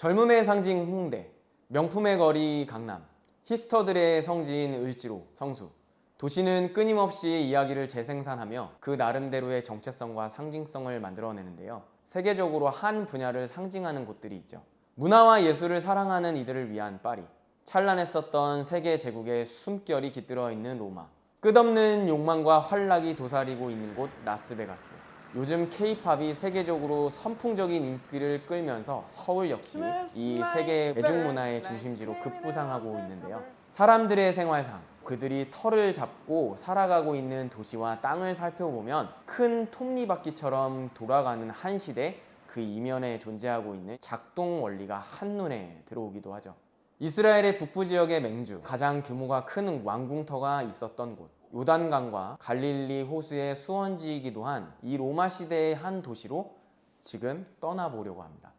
젊음의 상징 홍대, 명품의 거리 강남, 힙스터들의 성지인 을지로, 성수. 도시는 끊임없이 이야기를 재생산하며 그 나름대로의 정체성과 상징성을 만들어내는데요. 세계적으로 한 분야를 상징하는 곳들이 있죠. 문화와 예술을 사랑하는 이들을 위한 파리, 찬란했었던 세계 제국의 숨결이 깃들어 있는 로마, 끝없는 욕망과 환락이 도사리고 있는 곳 라스베가스. 요즘 K-팝이 세계적으로 선풍적인 인기를 끌면서 서울 역시 이 세계 대중문화의 중심지로 급부상하고 있는데요. 사람들의 생활상, 그들이 터를 잡고 살아가고 있는 도시와 땅을 살펴보면 큰 톱니바퀴처럼 돌아가는 한 시대, 그 이면에 존재하고 있는 작동 원리가 한눈에 들어오기도 하죠. 이스라엘의 북부 지역의 맹주, 가장 규모가 큰 왕궁터가 있었던 곳, 요단강과 갈릴리 호수의 수원지이기도 한 이 로마 시대의 한 도시로 지금 떠나보려고 합니다.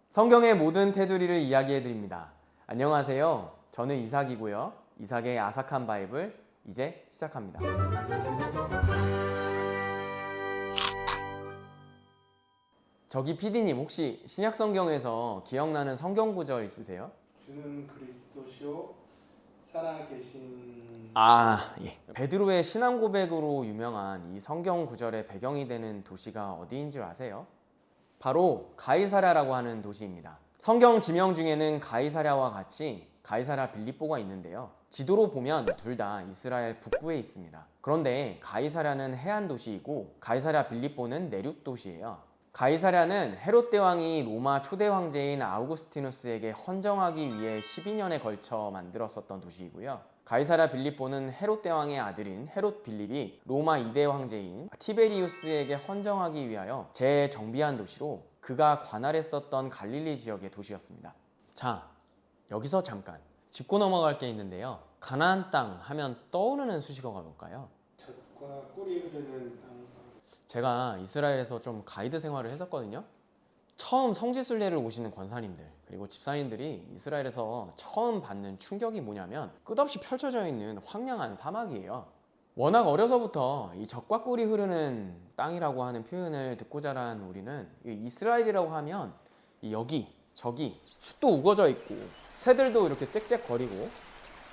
성경의 모든 테두리를 이야기해 드립니다. 안녕하세요. 저는 이삭이고요. 이삭의 아삭한 바이블 이제 시작합니다. 저기 PD님, 혹시 신약 성경에서 기억나는 성경 구절 있으세요? 주는 그리스도시요 살아계신 예. 베드로의 신앙 고백으로 유명한 이 성경 구절의 배경이 되는 도시가 어디인 줄 아세요? 바로 가이사랴라고 하는 도시입니다. 성경 지명 중에는 가이사랴와 같이 가이사랴 빌립보가 있는데요. 지도로 보면 둘 다 이스라엘 북부에 있습니다. 그런데 가이사랴는 해안 도시이고 가이사랴 빌립보는 내륙 도시예요. 가이사랴는 헤롯 대왕이 로마 초대 황제인 아우구스티누스에게 헌정하기 위해 12년에 걸쳐 만들었었던 도시이고요. 가이사랴 빌립보는 헤롯 대왕의 아들인 헤롯 빌립이 로마 2대 황제인 티베리우스에게 헌정하기 위하여 재정비한 도시로 그가 관할했었던 갈릴리 지역의 도시였습니다. 자, 여기서 잠깐 짚고 넘어갈 게 있는데요. 가나안 땅 하면 떠오르는 수식어가 뭘까요? 젖과 꿀이 흐르는 땅. 제가 이스라엘에서 좀 가이드 생활을 했었거든요. 처음 성지순례를 오시는 권사님들 그리고 집사님들이 이스라엘에서 처음 받는 충격이 뭐냐면 끝없이 펼쳐져 있는 황량한 사막이에요. 워낙 어려서부터 이 젖과 꿀이 흐르는 땅이라고 하는 표현을 듣고 자란 우리는 이스라엘이라고 하면 여기 저기 숲도 우거져 있고 새들도 이렇게 짹짹거리고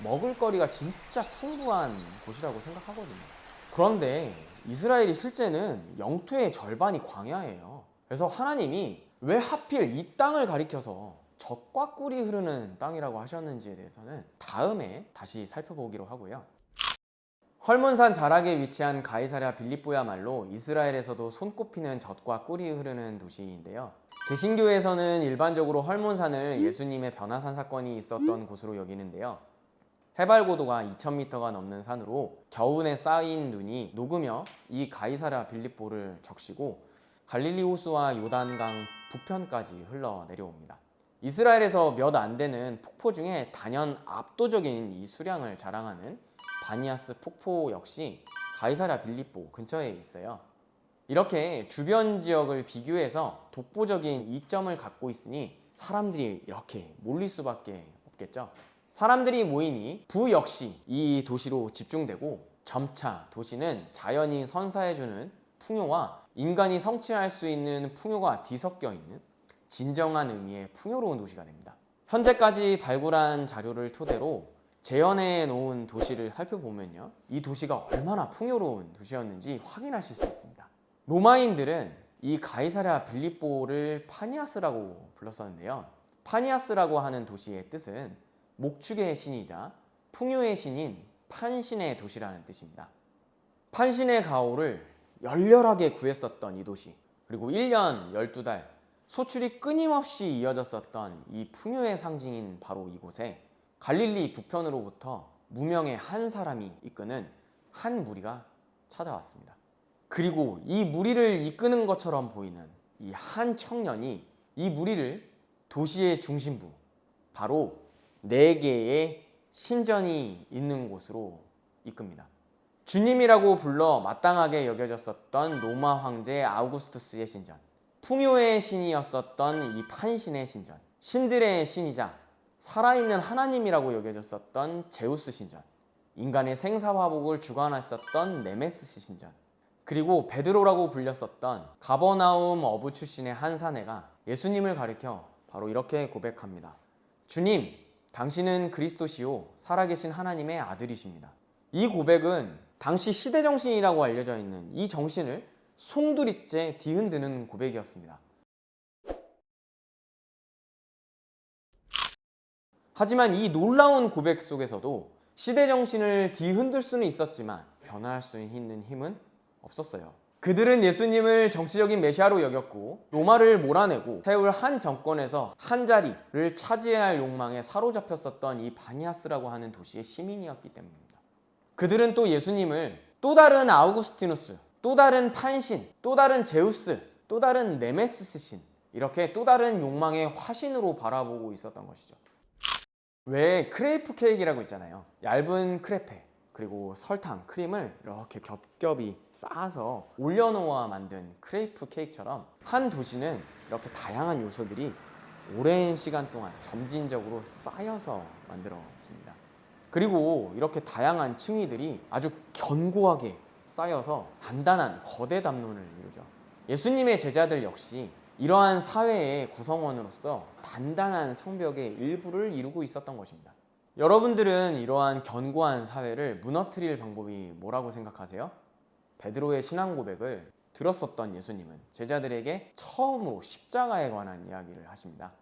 먹을거리가 진짜 풍부한 곳이라고 생각하거든요. 그런데 이스라엘이 실제는 영토의 절반이 광야예요. 그래서 하나님이 왜 하필 이 땅을 가리켜서 젖과 꿀이 흐르는 땅이라고 하셨는지에 대해서는 다음에 다시 살펴보기로 하고요. 헐몬산 자락에 위치한 가이사랴 빌립보야말로 이스라엘에서도 손꼽히는 젖과 꿀이 흐르는 도시인데요. 개신교에서는 일반적으로 헐몬산을 예수님의 변화산 사건이 있었던 곳으로 여기는데요. 해발 고도가 2000m가 넘는 산으로 겨우내 쌓인 눈이 녹으며 이 가이사랴 빌립보를 적시고 갈릴리 호수와 요단강 북편까지 흘러내려옵니다. 이스라엘에서 몇 안 되는 폭포 중에 단연 압도적인 이 수량을 자랑하는 바니아스 폭포 역시 가이사랴 빌립보 근처에 있어요. 이렇게 주변 지역을 비교해서 독보적인 이점을 갖고 있으니 사람들이 이렇게 몰릴 수밖에 없겠죠. 사람들이 모이니 부 역시 이 도시로 집중되고 점차 도시는 자연이 선사해주는 풍요와 인간이 성취할 수 있는 풍요가 뒤섞여 있는 진정한 의미의 풍요로운 도시가 됩니다. 현재까지 발굴한 자료를 토대로 재현해 놓은 도시를 살펴보면요, 이 도시가 얼마나 풍요로운 도시였는지 확인하실 수 있습니다. 로마인들은 이 가이사랴 빌립보를 파니아스라고 불렀었는데요. 파니아스라고 하는 도시의 뜻은 목축의 신이자 풍요의 신인 판신의 도시라는 뜻입니다. 판신의 가호를 열렬하게 구했었던 이 도시, 그리고 1년 12달 소출이 끊임없이 이어졌었던 이 풍요의 상징인 바로 이곳에 갈릴리 북편으로부터 무명의 한 사람이 이끄는 한 무리가 찾아왔습니다. 그리고 이 무리를 이끄는 것처럼 보이는 이 한 청년이 이 무리를 도시의 중심부, 바로 4개의 신전이 있는 곳으로 이끕니다. 주님이라고 불러 마땅하게 여겨졌었던 로마 황제 아우구스투스의 신전, 풍요의 신이었었던 이 판신의 신전, 신들의 신이자 살아있는 하나님이라고 여겨졌었던 제우스 신전, 인간의 생사화복을 주관했었던 네메시스 신전, 그리고 베드로라고 불렸었던 가버나움 어부 출신의 한 사내가 예수님을 가리켜 바로 이렇게 고백합니다. 주님, 당신은 그리스도시요 살아계신 하나님의 아들이십니다. 이 고백은 당시 시대 정신이라고 알려져 있는 이 정신을 송두리째 뒤흔드는 고백이었습니다. 하지만 이 놀라운 고백 속에서도 시대 정신을 뒤흔들 수는 있었지만 변화할 수 있는 힘은 없었어요. 그들은 예수님을 정치적인 메시아로 여겼고 로마를 몰아내고 세울 한 정권에서 한 자리를 차지해야 할 욕망에 사로잡혔었던 이 바니아스라고 하는 도시의 시민이었기 때문입니다. 그들은 또 예수님을 또 다른 아우구스티누스, 또 다른 판신, 또 다른 제우스, 또 다른 네메시스 신, 이렇게 또 다른 욕망의 화신으로 바라보고 있었던 것이죠. 왜 크레이프 케이크라고 있잖아요. 얇은 크레페 그리고 설탕, 크림을 이렇게 겹겹이 쌓아서 올려놓아 만든 크레이프 케이크처럼 한 도시는 이렇게 다양한 요소들이 오랜 시간 동안 점진적으로 쌓여서 만들어집니다. 그리고 이렇게 다양한 층위들이 아주 견고하게 쌓여서 단단한 거대 담론을 이루죠. 예수님의 제자들 역시 이러한 사회의 구성원으로서 단단한 성벽의 일부를 이루고 있었던 것입니다. 여러분들은 이러한 견고한 사회를 무너뜨릴 방법이 뭐라고 생각하세요? 베드로의 신앙 고백을 들었었던 예수님은 제자들에게 처음으로 십자가에 관한 이야기를 하십니다.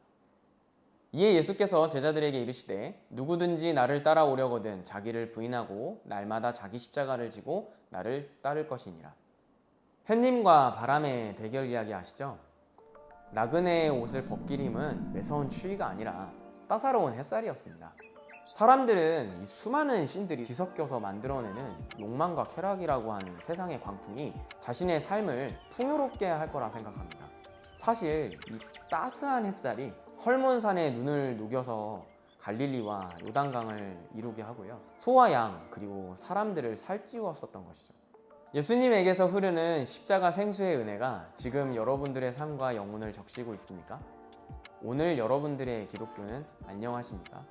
이에 예수께서 제자들에게 이르시되 누구든지 나를 따라오려거든 자기를 부인하고 날마다 자기 십자가를 지고 나를 따를 것이니라. 햇님과 바람의 대결 이야기 아시죠? 나그네의 옷을 벗기림은 매서운 추위가 아니라 따사로운 햇살이었습니다. 사람들은 이 수많은 신들이 뒤섞여서 만들어내는 욕망과 쾌락이라고 하는 세상의 광풍이 자신의 삶을 풍요롭게 할 거라 생각합니다. 사실 이 따스한 햇살이 헐몬산의 눈을 녹여서 갈릴리와 요단강을 이루게 하고요. 소와 양 그리고 사람들을 살찌웠었던 것이죠. 예수님에게서 흐르는 십자가 생수의 은혜가 지금 여러분들의 삶과 영혼을 적시고 있습니까? 오늘 여러분들의 기독교는 안녕하십니까?